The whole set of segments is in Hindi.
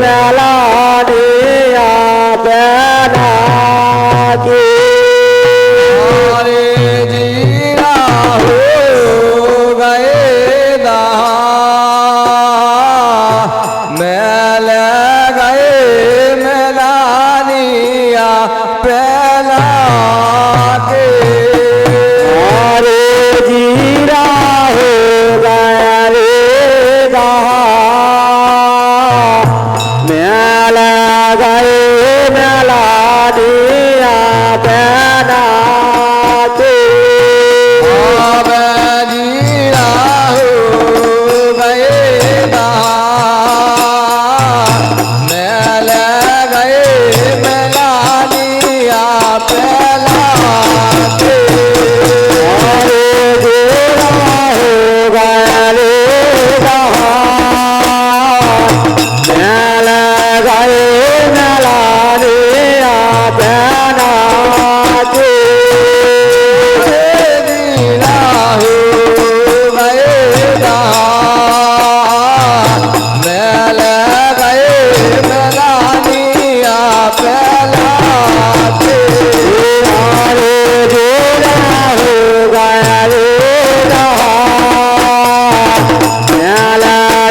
मेलानिया बेना की अरे जीरा हो गए दा मेल गए मेलानिया पहला के अरे जीरा हो गया रे दहा मेल गए मेलानिया बेना की अब जीरा हो गए दा मेल गए मेलानिया पहला के अरे जीरा हो गया रे दहा मेल गए मेलानिया बेना की जीरा हो गए दा मेल गए मेलानिया पहला के अरे जीरा हो गया रे दहा मेल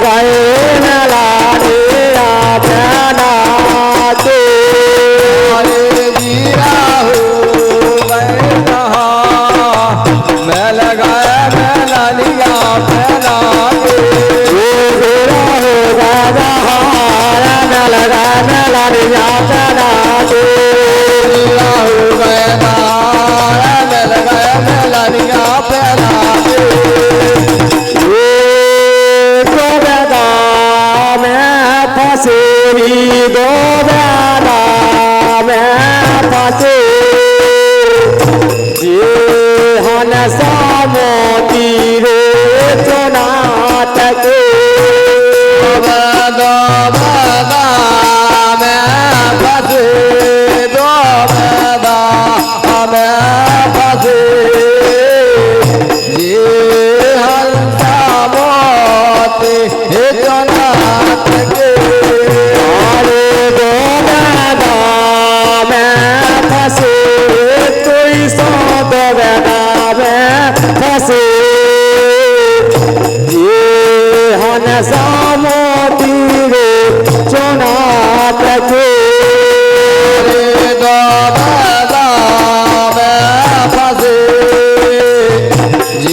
गए मेलानिया बेना की अरे जीरा हो गए दा मेल गए मेलानिया पहला के जीरा हो गया दहा मेल गए मेलानिया बेना की जीरा हो गए दा मेल गए मेलानिया पहला के गोबेदा में फसेरी गोबेदा में फसे ये हन सामोती रे चुनात के बदा बदा मैं फंसे दो बदा मैं फंसे ये हल्का मोती हे जनात के अरे गोबेदा में फसे कोई सो गोबेदा में फसे ये हन सामोती रे चुनात के दो बदा मैं फंसे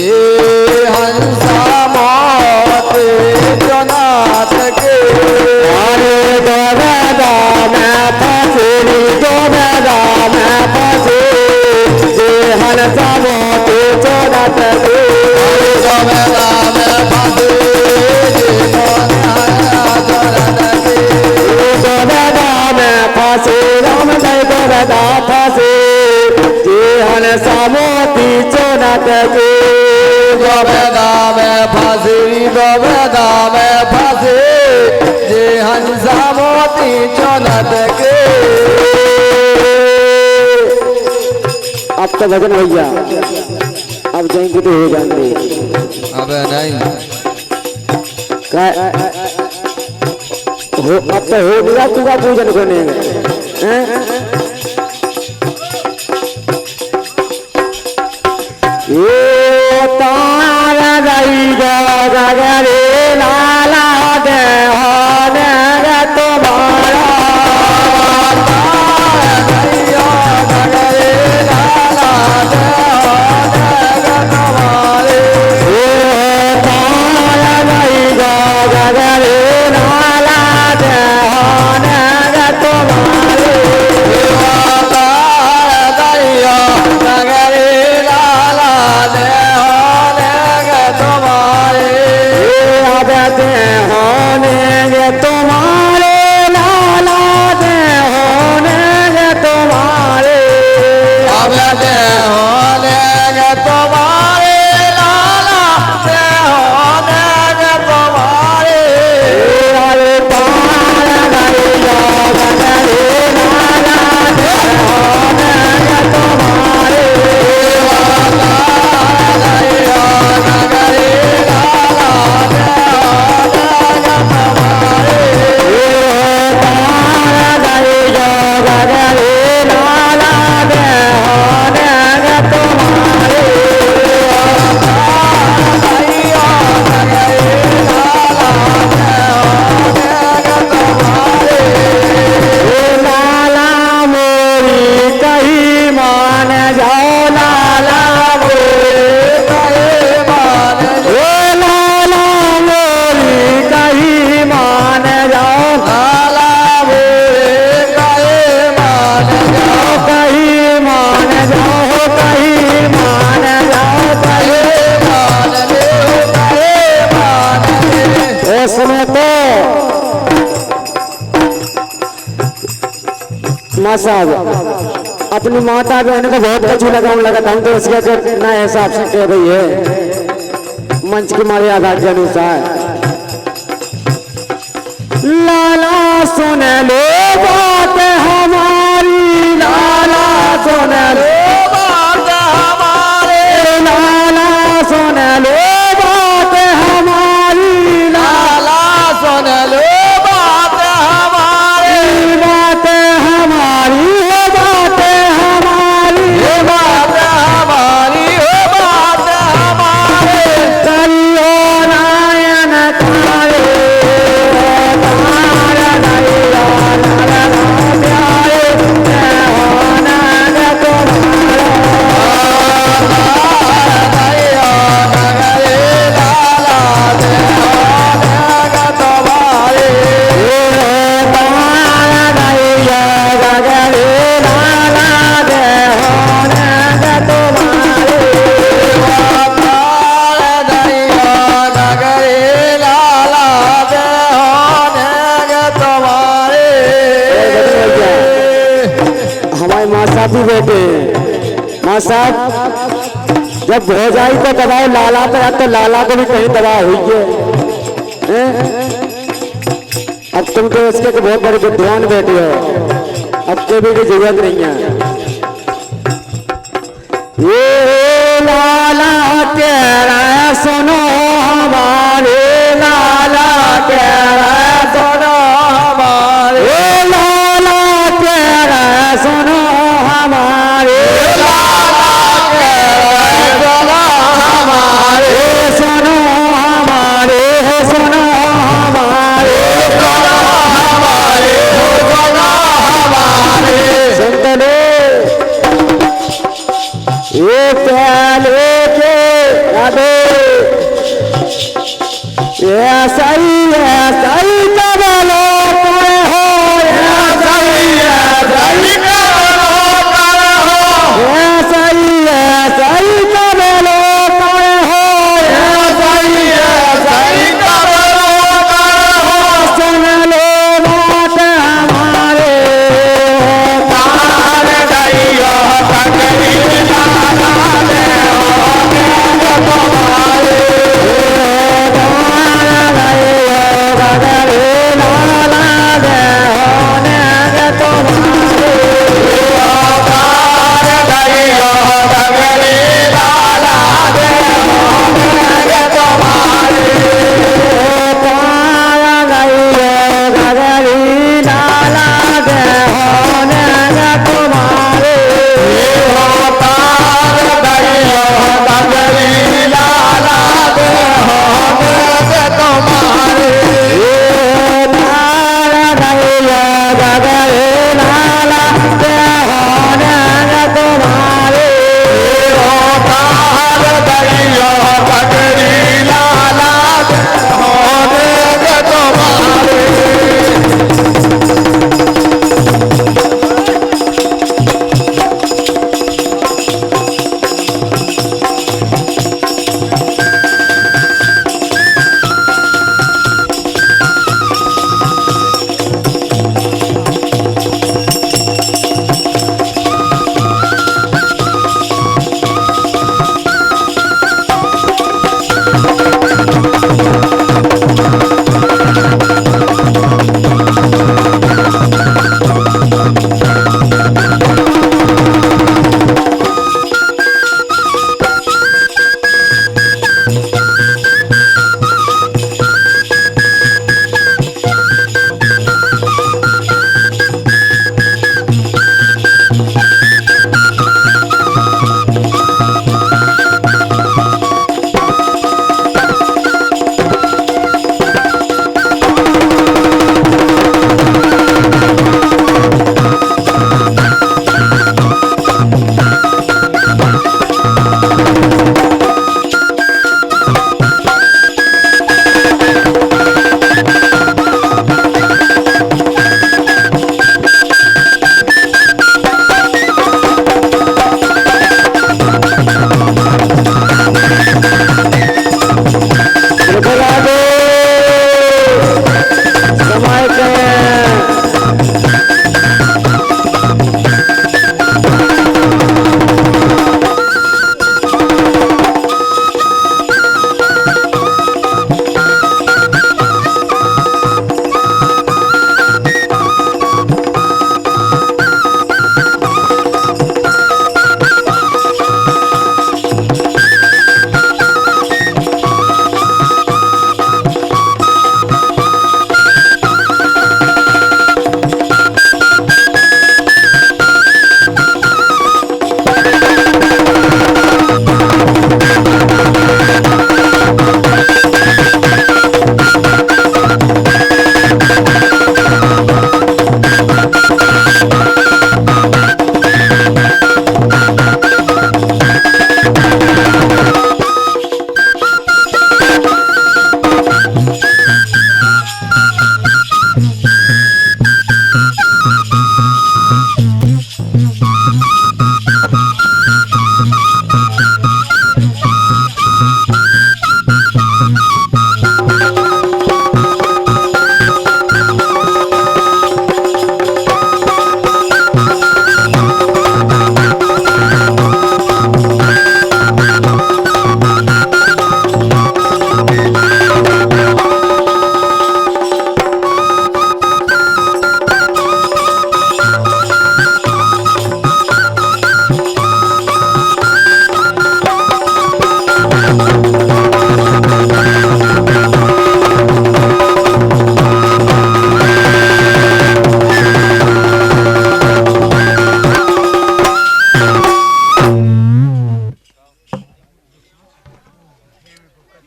ये हंसा मोती जनात के अरे गोबेदा में फसे गोबेदा में फसे ये हन सामोती चुनात के गोबेदा में फंसे गोबेदा में फसे राम जय गोबेदा फसे ये हन सामोती चुनात के गोबेदा में फंसी गोबेदा में फंसे जे हंसा मोती चनत के अब तो भजन हो गया अब जाएंगे तो हो जाएंगे अबे नहीं हो अब तो हो गया तुगा पूजन करने हैं ये तारा गई गगरे लाला दे होने रे तुम्हारा तारा गई गगरे लाला दे होने रे तुम्हारे नगरे लाला दे माँ साहब अपनी माता बहन को बहुत कचू लगाऊं लगाता हूँ तो उसके ना हिसाब से कह रही है मंच की मर्यादा के अनुसार। लाला सुन लो बात हमारी, लाला सुन लो बात हमारी, लाला सुन लो बात हमारी, लाला सुन लो बात हमारी, बात हमारी हो, बात हमारी, बात हमारी हो, बात हमारी। चलो नायन तारे तारा नैया लाला प्यारे आनंद तुम्हारा। नैया नगरे लाला देवानंद तुम्हारे। तारा नैया गगरे लाला देवानंद तुम्हारे। नैया नगरे लाला देवानंद तुम्हारे। हमारे माँ साहब भी बैठे हैं। माँ साहब जब हो जाए तो दबाओ लाला पे, अब तो लाला को भी कहीं दबा हुई है हैं? अब तुम तो उसके के बहुत बड़े विद्वान बैठे हो, अब के भी जरूरत नहीं है। ये लाला कह रहा है सुनो हमारे, लाला कह